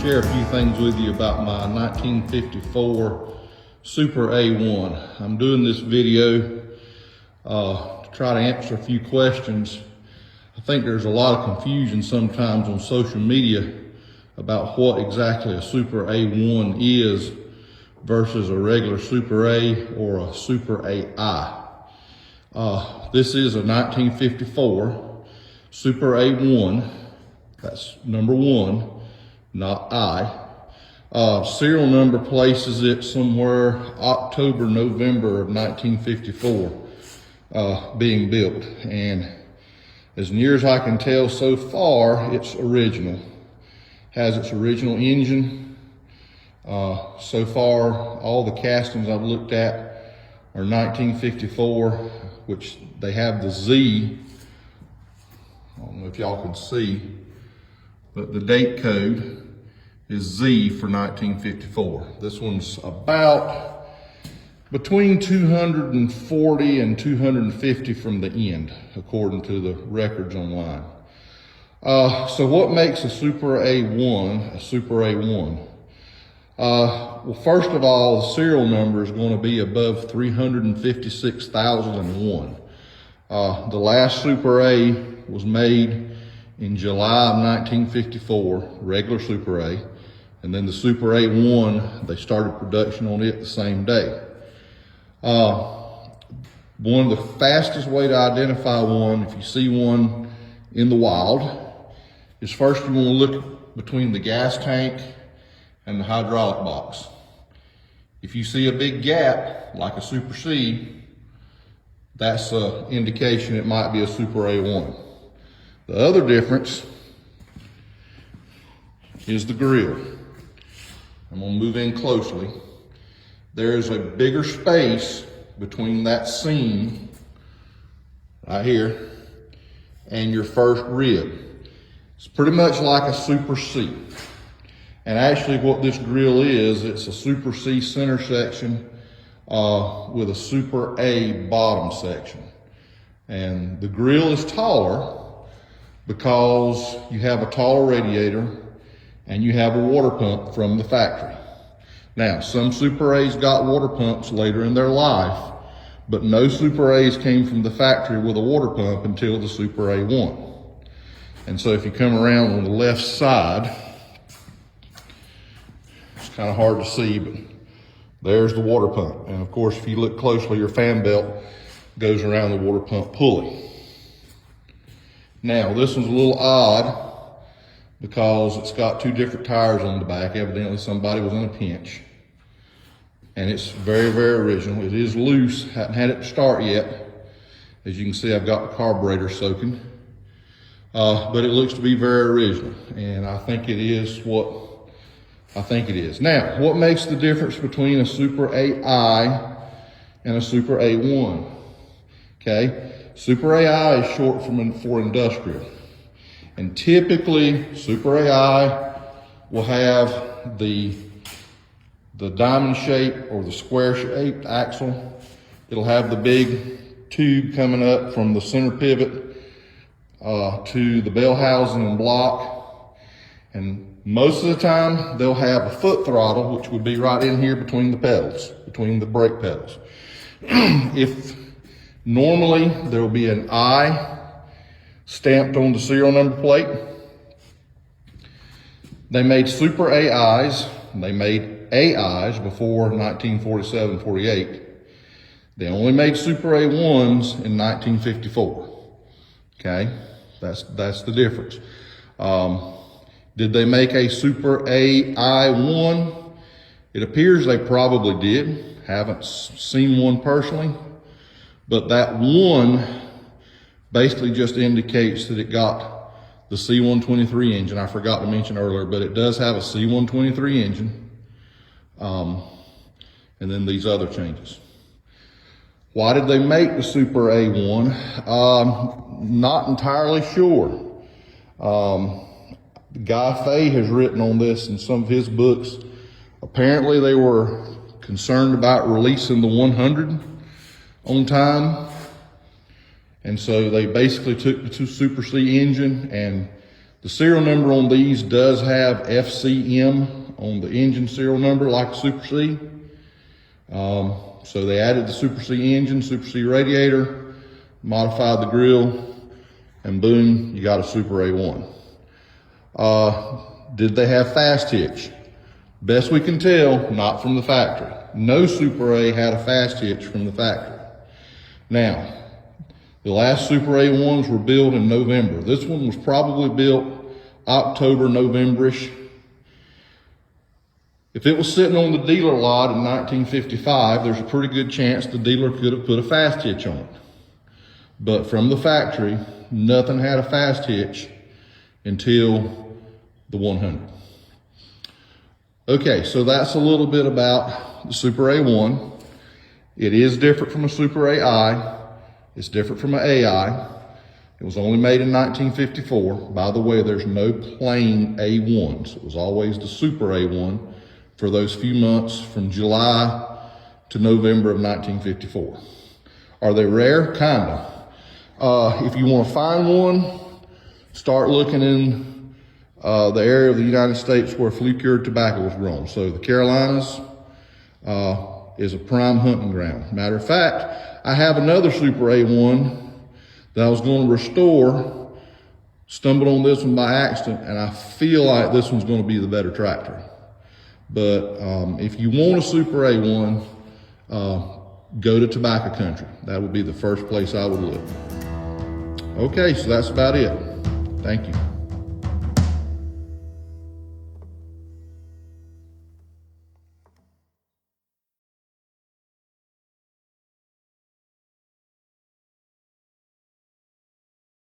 share a few things with you about my 1954 Super A-1. I'm doing this video to try to answer a few questions. I think there's a lot of confusion sometimes on social media about what exactly a Super A1 is versus a regular Super A or a Super AI. This is a 1954 Super A1. That's number one, not I. Serial number places it somewhere October, November of 1954 being built. And as near as I can tell so far, it's original. Has its original engine. So far, all the castings I've looked at are 1954, which they have the Z. I don't know if y'all can see, but the date code is Z for 1954. This one's about between 240 and 250 from the end, according to the records online. So what makes a Super A1 a Super A1? Well, first of all, the serial number is going to be above 356,001. The last Super A was made in July of 1954, regular Super A, and then the Super A1, they started production on it the same day. One of the fastest way to identify one, if you see one in the wild, is first you want to look between the gas tank and the hydraulic box. If you see a big gap, like a Super C, that's an indication it might be a Super A1. The other difference is the grill. I'm gonna move in closely. There's a bigger space between that seam right here and your first rib. It's pretty much like a Super C. And actually what this grill is, it's a Super C center section with a Super A bottom section. And the grill is taller because you have a taller radiator and you have a water pump from the factory. Now, some Super A's got water pumps later in their life, but no Super A's came from the factory with a water pump until the Super A1. And so if you come around on the left side, it's kind of hard to see, but there's the water pump. And of course, if you look closely, your fan belt goes around the water pump pulley. Now, this one's a little odd because it's got two different tires on the back. Evidently, somebody was in a pinch. And it's very, very original. It is loose. Haven't had it to start yet. As you can see, I've got the carburetor soaking. But it looks to be very original. And I think it is what I think it is. Now, what makes the difference between a Super AI and a Super A1? Okay. Super AI is short for industrial. And typically, Super AI will have the diamond shape or the square shaped axle. It'll have the big tube coming up from the center pivot to the bell housing and block. And most of the time, they'll have a foot throttle, which would be right in here between the pedals, between the brake pedals. Normally, there will be an I stamped on the serial number plate. They made Super AIs, and they made AIs before 1947-48. They only made Super A1s in 1954. Okay, that's the difference. Did they make a Super AI1? It appears they probably did. Haven't seen one personally. But that one basically just indicates that it got the C123 engine. I forgot to mention earlier, but it does have a C123 engine. And then these other changes. Why did they make the Super A1? Not entirely sure. Guy Fay has written on this in some of his books. Apparently they were concerned about releasing the 100 on time. And so they basically took the Super C engine and The serial number on these does have FCM on the engine serial number like Super C. So they added the Super C engine, Super C radiator, modified the grill, and boom, you got a Super A1. Did they have fast hitch? Best we can tell, not from the factory. No Super A had a fast hitch from the factory. Now, the last Super A1s were built in November. This one was probably built October, November-ish. If it was sitting on the dealer lot in 1955, there's a pretty good chance the dealer could have put a fast hitch on it. But from the factory, nothing had a fast hitch until the 100. Okay, so that's a little bit about the Super A1. It is different from a Super AI. It's different from an AI. It was only made in 1954. By the way, there's no plain A1s. It was always the Super A1 for those few months from July to November of 1954. Are they rare? Kinda. If you want to find one, start looking in the area of the United States where flue-cured tobacco was grown. So the Carolinas is a prime hunting ground. Matter of fact, I have another Super A1 that I was going to restore, stumbled on this one by accident, and I feel like this one's going to be the better tractor. But if you want a Super A1, go to tobacco country. That would be the first place I would look. Okay, so that's about it. Thank you.